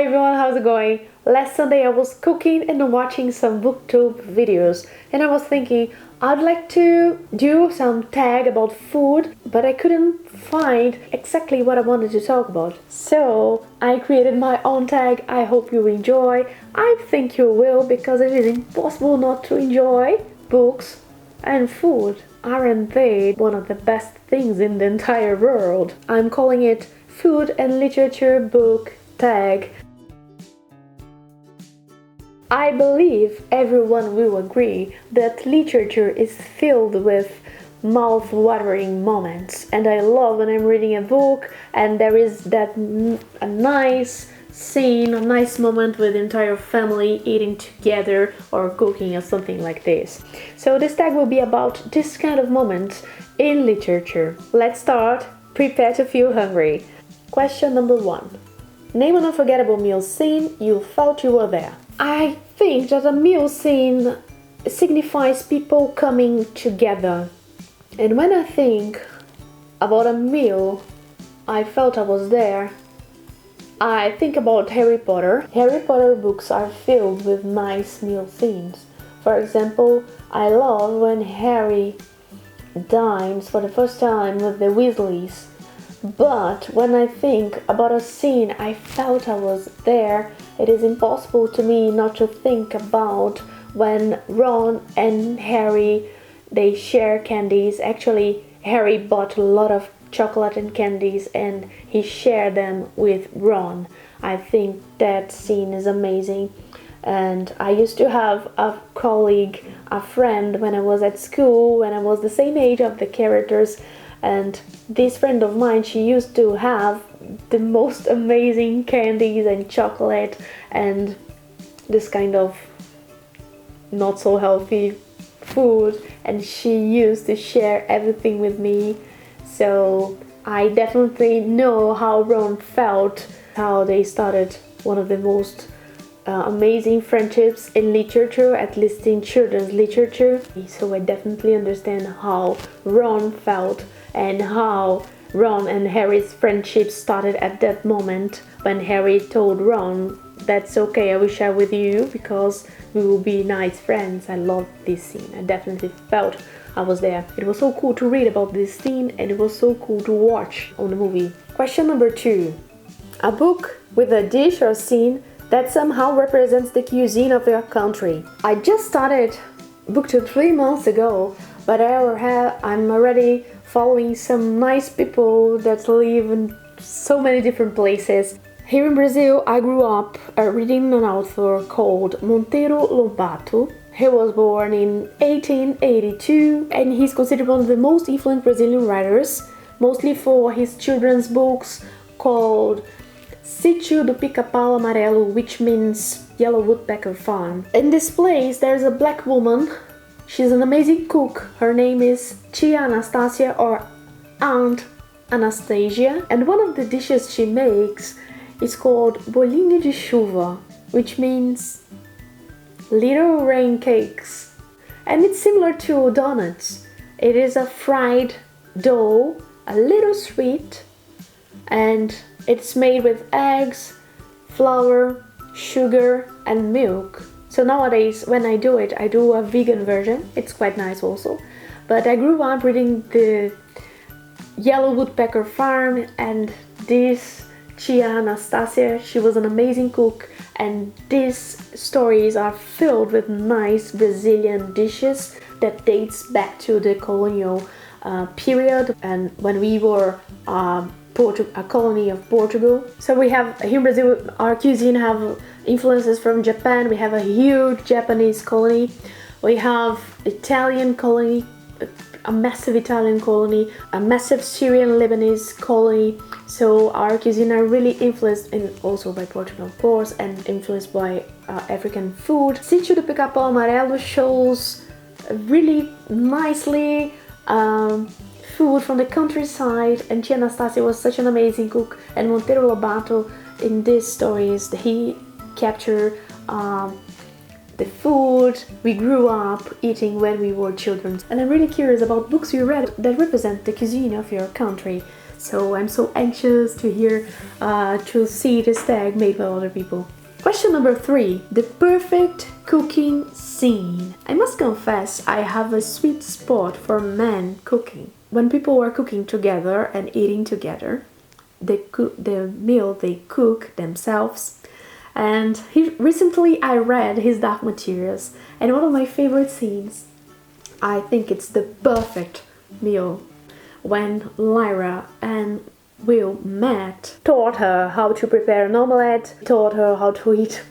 Hi everyone, how's it going? Last Sunday I was cooking and watching some booktube videos and I was thinking I'd like to do some tag about food, but I couldn't find exactly what I wanted to talk about. So I created my own tag. I hope you enjoy. I think you will, because it is impossible not to enjoy books and food. Aren't they one of the best things in the entire world? I'm calling it Food and Literature Book Tag. I believe everyone will agree that literature is filled with mouth-watering moments, and I love when I'm reading a book and there is that a nice scene, a nice moment with the entire family eating together or cooking or something like this. So this tag will be about this kind of moments in literature. Let's start. Prepare to feel hungry. Question number 1. Name an unforgettable meal scene you felt you were there. I think that a meal scene signifies people coming together. And when I think about a meal I felt I was there, I think about Harry Potter. Harry Potter books are filled with nice meal scenes. For example, I love when Harry dines for the first time with the Weasleys. But when I think about a scene I felt I was there, it is impossible to me not to think about when Ron and Harry, they share candies. Actually, Harry bought a lot of chocolate and candies and he shared them with Ron. I think that scene is amazing. And I used to have a colleague, a friend, when I was at school, when I was the same age of the characters. And this friend of mine, she used to have the most amazing candies and chocolate and this kind of not so healthy food, and she used to share everything with me. So I definitely know how Ron felt, how they started one of the most amazing friendships in literature, at least in children's literature. So I definitely understand how Ron felt and how Ron and Harry's friendship started at that moment when Harry told Ron, "That's okay, I will share with you because we will be nice friends." I love this scene. I definitely felt I was there. It was so cool to read about this scene and it was so cool to watch on the movie. Question number 2. A book with a dish or scene that somehow represents the cuisine of your country. I just started BookTube 3 months ago, but I'm already following some nice people that live in so many different places. Here in Brazil, I grew up reading an author called Monteiro Lobato. He was born in 1882 and he's considered one of the most influential Brazilian writers, mostly for his children's books called Sítio do Pica-pau, Amarelo, which means Yellow Woodpecker Farm. In this place, there's a black woman. She's an amazing cook. Her name is Tia Anastasia or Aunt Anastasia. And one of the dishes she makes is called bolinho de chuva, which means little rain cakes. And it's similar to donuts. It is a fried dough, a little sweet, and it's made with eggs, flour, sugar, and milk. So nowadays, when I do it, I do a vegan version. It's quite nice also. But I grew up reading the Yellow Woodpecker Farm, and this Tia Anastasia, she was an amazing cook, and these stories are filled with nice Brazilian dishes that dates back to the colonial period and when we were a colony of Portugal. So we have here in Brazil, our cuisine have influences from Japan. We have a huge Japanese colony. We have Italian colony, a massive Italian colony, a massive Syrian Lebanese colony. So our cuisine are really influenced, and also by Portugal of course, and influenced by African food. Sítio do Pica-pau Amarelo shows really nicely food from the countryside, and Tia Anastasia was such an amazing cook, and Monteiro Lobato in these stories, he captured the food we grew up eating when we were children. And I'm really curious about books you read that represent the cuisine of your country. So I'm so anxious to hear, to see this tag made by other people. Question number 3. The perfect cooking scene. I must confess, I have a sweet spot for men cooking. When people are cooking together and eating together, they cook the meal they cook themselves. And recently I read his Dark Materials, and one of my favorite scenes, I think it's the perfect meal, when Lyra and Will met, taught her how to prepare an omelette, taught her how to eat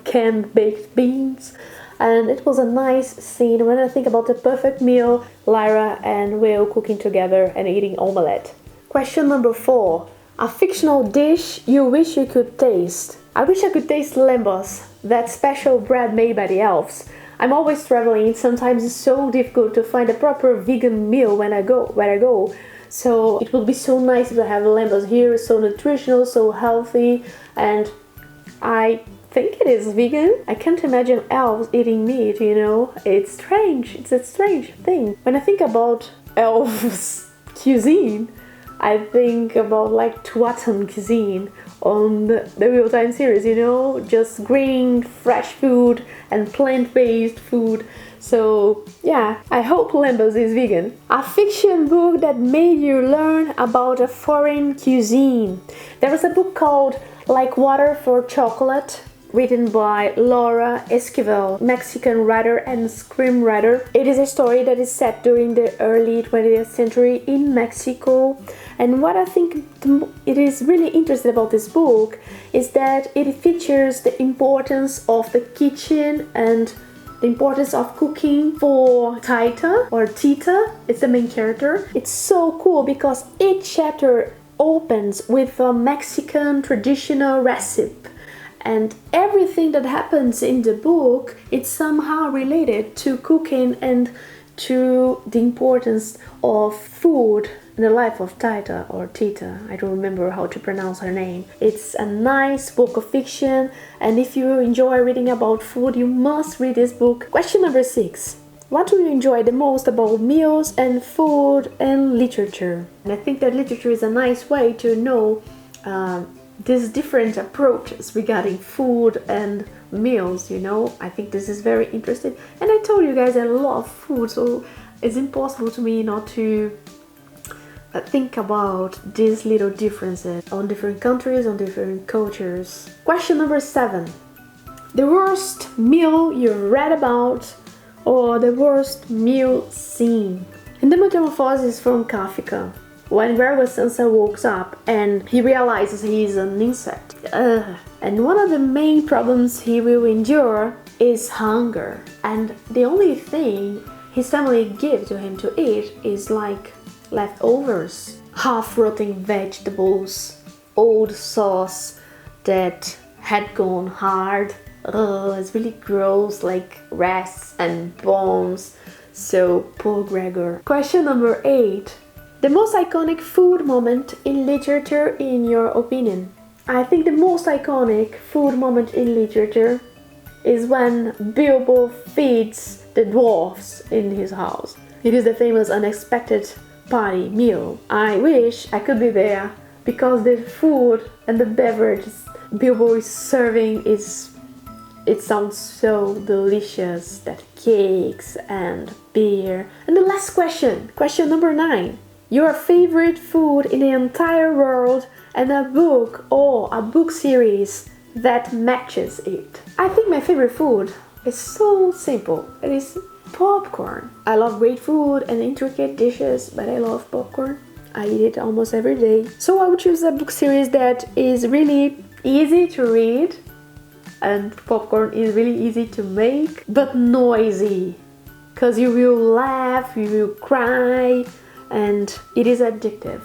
canned baked beans, and it was a nice scene. When I think about the perfect meal, Lyra and Will cooking together and eating omelette. Question number 4. A fictional dish you wish you could taste. I wish I could taste lembas, that special bread made by the elves. I'm always traveling, sometimes it's so difficult to find a proper vegan meal where I go. So it would be so nice if I have lembas here, so nutritional, so healthy, and I think it is vegan. I can't imagine elves eating meat, you know. It's strange, it's a strange thing. When I think about elves cuisine, I think about like Twatan cuisine on the real-time series, you know, just green, fresh food and plant-based food. So yeah, I hope Lembas is vegan. A fiction book that made you learn about a foreign cuisine. There was a book called Like Water for Chocolate, written by Laura Esquivel, Mexican writer and screenwriter. It is a story that is set during the early 20th century in Mexico. And what I think it is really interesting about this book is that it features the importance of the kitchen and the importance of cooking for Tita or Tita. It's the main character. It's so cool because each chapter opens with a Mexican traditional recipe. And everything that happens in the book, it's somehow related to cooking and to the importance of food in the life of Tita or Tita. I don't remember how to pronounce her name. It's a nice book of fiction, and if you enjoy reading about food, you must read this book. Question number 6. What do you enjoy the most about meals and food and literature? And I think that literature is a nice way to know these different approaches regarding food and meals, you know. I think this is very interesting. And I told you guys I love food, so it's impossible to me not to think about these little differences on different countries, on different cultures. Question number 7. The worst meal you read about or the worst meal scene. In the Metamorphosis from Kafka, when Gregor Sansa wakes up and he realizes he's an insect. And one of the main problems he will endure is hunger. And the only thing his family give to him to eat is like leftovers, half-rotting vegetables, old sauce that had gone hard. It's really gross, like rats and bones. So poor Gregor. Question number 8. The most iconic food moment in literature in your opinion? I think the most iconic food moment in literature is when Bilbo feeds the dwarfs in his house. It is the famous unexpected party meal. I wish I could be there because the food and the beverages Bilbo is serving it sounds so delicious. That cakes and beer. And the last question number 9. Your favorite food in the entire world and a book or a book series that matches it. I think my favorite food is so simple. It is popcorn. I love great food and intricate dishes, but I love popcorn. I eat it almost every day. So I would choose a book series that is really easy to read, and popcorn is really easy to make, but noisy, because you will laugh, you will cry, and it is addictive.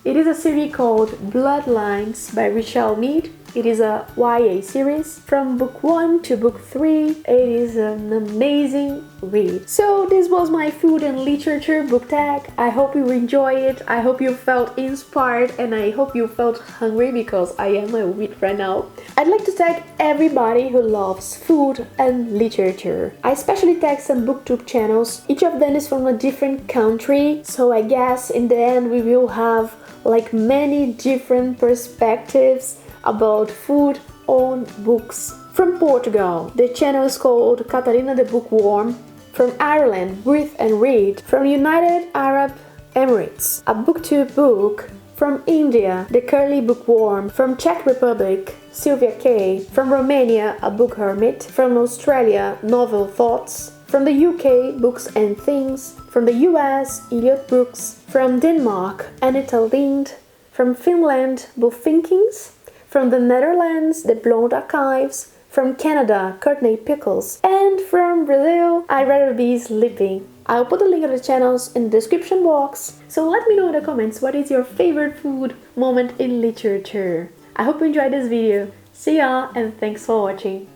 It is a series called Bloodlines by Richelle Mead. It is a YA series from book 1 to book 3. It is an amazing read. So this was my food and literature book tag. I hope you enjoy it. I hope you felt inspired, and I hope you felt hungry because I am a wheat right now. I'd like to tag everybody who loves food and literature. I especially tag some booktube channels. Each of them is from a different country, so I guess in the end we will have like many different perspectives about food on books. From Portugal, the channel is called Catarina the Bookworm. From Ireland, Breathe and Read. From United Arab Emirates, A Booktube Book. From India, The Curly Bookworm. From Czech Republic, Sylvia K. From Romania, A Book Hermit. From Australia, Novel Thoughts. From the UK, Books and Things. From the US, Elliot Brooks. From Denmark, Anita Lind. From Finland, Bullfinkings. From the Netherlands, The Blonde Archives. From Canada, Courtney Pickles. And from Brazil, I'd Rather Be Sleeping. I'll put the link of the channels in the description box. So let me know in the comments what is your favorite food moment in literature. I hope you enjoyed this video. See ya and thanks for watching.